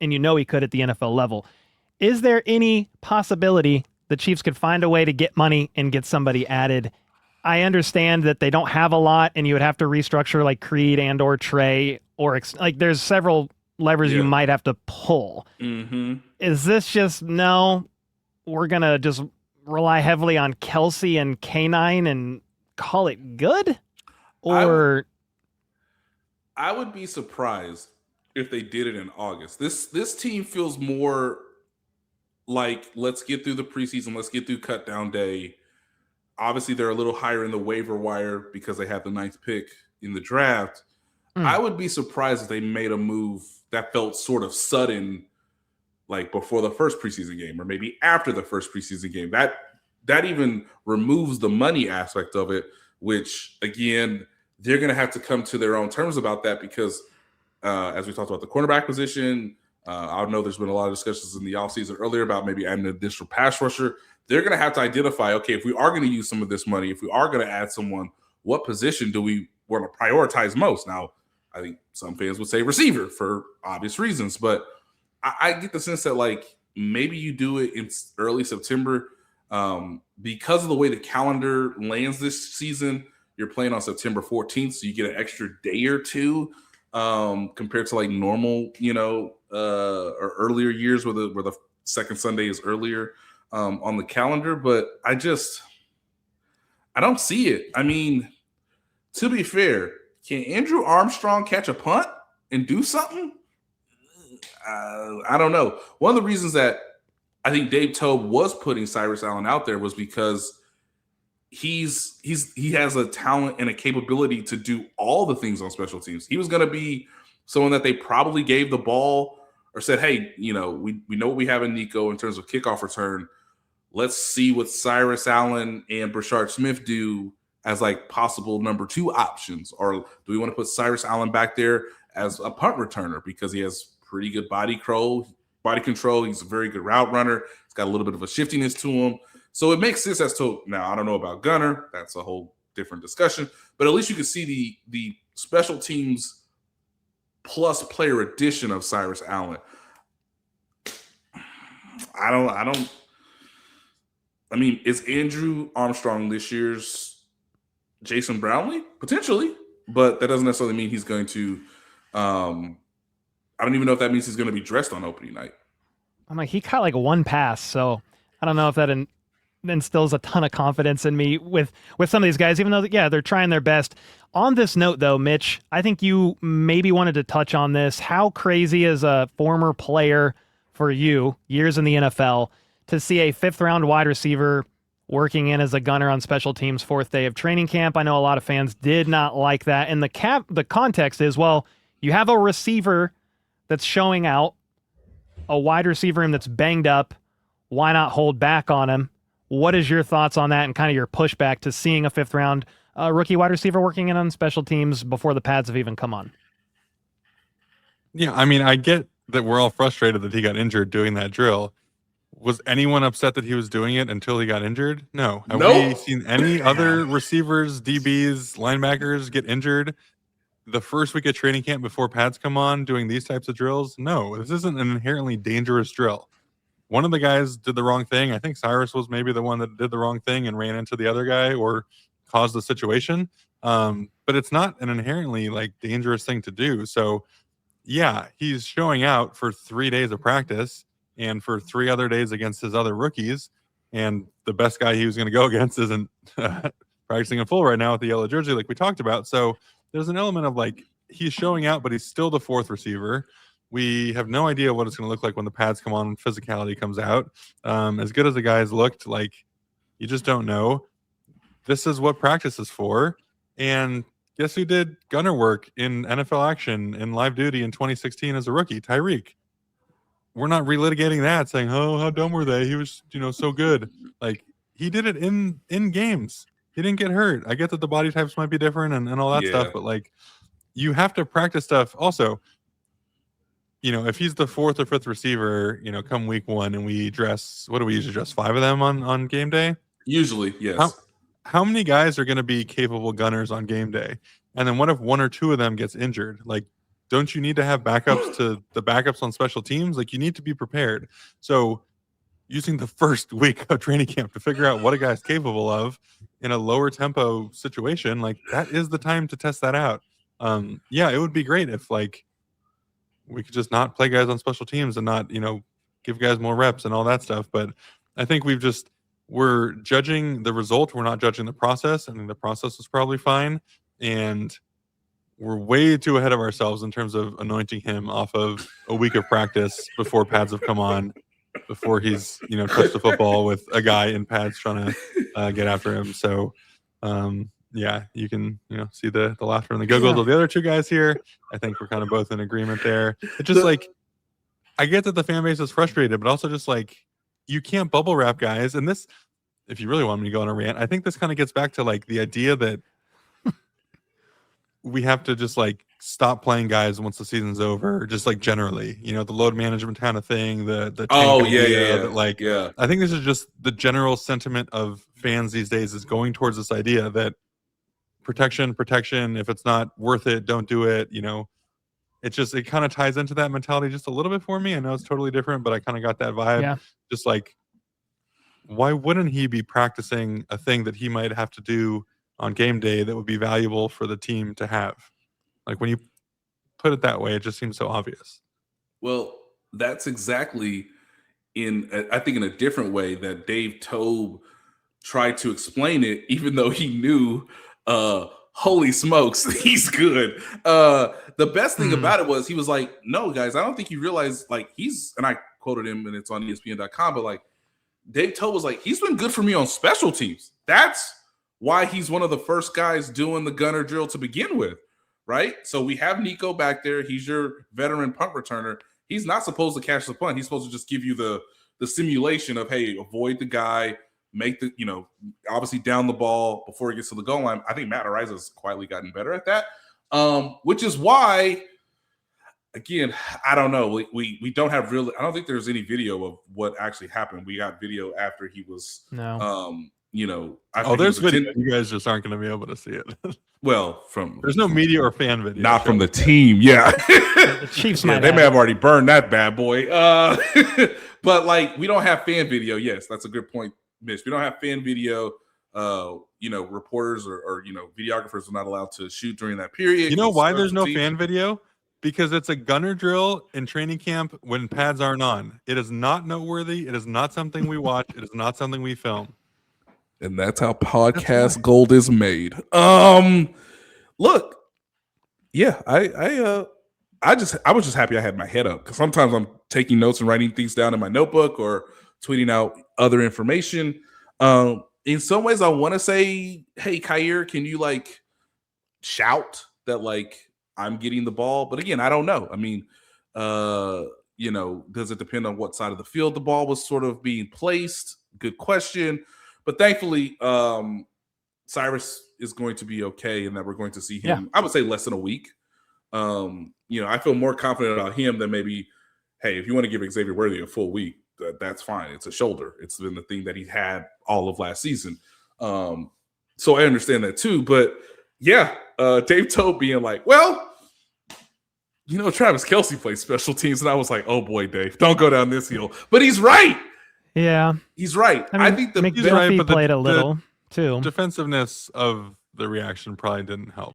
and he could at the NFL level. Is there any possibility the Chiefs could find a way to get money and get somebody added? I understand that they don't have a lot, and you would have to restructure like Creed and or Trey, or like there's several levers you might have to pull. Is this just, no, we're going to just rely heavily on Kelsey and K9 and call it good? Or I would be surprised if they did it in August. This team feels more like, let's get through the preseason, let's get through cut down day. Obviously, they're a little higher in the waiver wire because they have the 9th pick in the draft. I would be surprised if they made a move that felt sort of sudden, like before the first preseason game or maybe after the first preseason game. That even removes the money aspect of it, which, again, they're going to have to come to their own terms about that because, as we talked about the cornerback position, I know there's been a lot of discussions in the offseason earlier about maybe adding an additional pass rusher. They're going to have to identify, okay, if we are going to use some of this money, if we are going to add someone, what position do we want to prioritize most? Now, I think some fans would say receiver for obvious reasons, but I get the sense that like maybe you do it in early September because of the way the calendar lands this season. You're playing on September 14th, so you get an extra day or two compared to like normal, or earlier years where the second Sunday is earlier on the calendar. But I don't see it. I mean, to be fair, can Andrew Armstrong catch a punt and do something? I don't know. One of the reasons that I think Dave Toub was putting Cyrus Allen out there was because he has a talent and a capability to do all the things on special teams. He was going to be someone that they probably gave the ball or said, hey, we know what we have in Nico in terms of kickoff return. Let's see what Cyrus Allen and Brashard Smith do as like possible number 2 options. Or do we want to put Cyrus Allen back there as a punt returner because he has pretty good body control. He's a very good route runner. He's got a little bit of a shiftiness to him. So it makes sense as to, now I don't know about Gunner. That's a whole different discussion. But at least you can see the special teams plus player addition of Cyrus Allen. I mean, is Andrew Armstrong this year's Jason Brownlee? Potentially. But that doesn't necessarily mean he's going to I don't even know if that means he's going to be dressed on opening night. I'm like, he caught like one pass, so I don't know if that instills a ton of confidence in me with some of these guys, even though, yeah, they're trying their best. On this note, though, Mitch, I think you maybe wanted to touch on this. How crazy is a former player for you, years in the NFL, to see a 5th-round wide receiver working in as a gunner on special teams 4th day of training camp? I know a lot of fans did not like that. And the context is, well, you have a receiver that's showing out, a wide receiver room that's banged up. Why not hold back on him? What is your thoughts on that and kind of your pushback to seeing a 5th-round rookie wide receiver working in on special teams before the pads have even come on? Yeah, I mean, I get that we're all frustrated that he got injured doing that drill. Was anyone upset that he was doing it until he got injured? No. Have we seen any other receivers, DBs, linebackers get injured the first week of training camp before pads come on doing these types of drills? No, this isn't an inherently dangerous drill. One of the guys did the wrong thing. I think Cyrus was maybe the one that did the wrong thing and ran into the other guy or caused the situation. But it's not an inherently like dangerous thing to do. So yeah, he's showing out for 3 days of practice and for 3 other days against his other rookies. And the best guy he was going to go against isn't practicing in full right now with the yellow jersey like we talked about. So there's an element of like he's showing out, but he's still the 4th receiver. We have no idea what it's going to look like when the pads come on and physicality comes out. As good as the guys looked, like you just don't know. This is what practice is for. And guess who did gunner work in NFL action in live duty in 2016 as a rookie? Tyreek. We're not relitigating that, saying, oh, how dumb were they? He was, so good. Like he did it in games. He didn't get hurt. I get that the body types might be different and all that stuff, but like you have to practice stuff. Also, if he's the 4th or 5th receiver, come week 1 and we dress, what do we usually dress? 5 of them on game day? Usually, yes. How many guys are going to be capable gunners on game day? And then what if 1 or 2 of them gets injured? Like don't you need to have backups to the backups on special teams? Like, you need to be prepared. So using the first week of training camp to figure out what a guy's capable of in a lower tempo situation, like, that is the time to test that out. Yeah, it would be great if, like, we could just not play guys on special teams and not, give guys more reps and all that stuff. But I think we're judging the result. We're not judging the process. I think the process was probably fine. And we're way too ahead of ourselves in terms of anointing him off of a week of practice before pads have come on, before he's, touched the football with a guy in pads trying to get after him. So, yeah, you can, see the laughter and the giggles of the other two guys here. I think we're kind of both in agreement there. It's just like, I get that the fan base is frustrated, but also just like, you can't bubble wrap guys. And this, if you really want me to go on a rant, I think this kind of gets back to like the idea that we have to just like stop playing guys once the season's over, just like generally, the load management kind of thing, the yeah. I think this is just the general sentiment of fans these days is going towards this idea that protection, if it's not worth it, don't do it. It kind of ties into that mentality just a little bit for me. I know it's totally different, but I kind of got that vibe. Yeah. Just like, why wouldn't he be practicing a thing that he might have to do on game day that would be valuable for the team to have? Like, when you put it that way, it just seems so obvious. Well, that's exactly I think in a different way that Dave Tobe tried to explain it, even though he knew, holy smokes, he's good. The best thing about it was he was like, no, guys, I don't think you realize, like, and I quoted him and it's on ESPN.com, but like, Dave Tobe was like, he's been good for me on special teams. That's why he's one of the first guys doing the gunner drill to begin with, right? So we have Nico back there. He's your veteran punt returner. He's not supposed to catch the punt. He's supposed to just give you the simulation of, hey, avoid the guy, make the, obviously down the ball before he gets to the goal line. I think Matt Ariza's quietly gotten better at that, which is why, again, I don't know. We don't have really. I don't think there's any video of what actually happened. We got video after he was. No. There's video. You guys just aren't going to be able to see it. Well, there's no media or fan video. Not from the team. Yeah, the Chiefs. They may have already burned that bad boy. But like, we don't have fan video. Yes, that's a good point, Mitch. We don't have fan video. Reporters or videographers are not allowed to shoot during that period. You know why there's no fan video? Because it's a gunner drill in training camp when pads aren't on. It is not noteworthy. It is not something we watch. It is not something we film. And that's how podcast gold is made. Look, yeah, I was just happy I had my head up, because sometimes I'm taking notes and writing things down in my notebook or tweeting out other information. In some ways, I want to say, hey, Kyer, can you like shout that like I'm getting the ball? But again, I don't know. I mean, does it depend on what side of the field the ball was sort of being placed? Good question. But thankfully, Cyrus is going to be okay, and that we're going to see him, I would say, less than a week. I feel more confident about him than maybe, hey, if you want to give Xavier Worthy a full week, that's fine. It's a shoulder. It's been the thing that he had all of last season. So I understand that too. But yeah, Dave Tobe being like, well, Travis Kelce plays special teams. And I was like, oh boy, Dave, don't go down this hill. But he's right. Yeah. He's right. I think the McDuffie played a little too. Defensiveness of the reaction probably didn't help.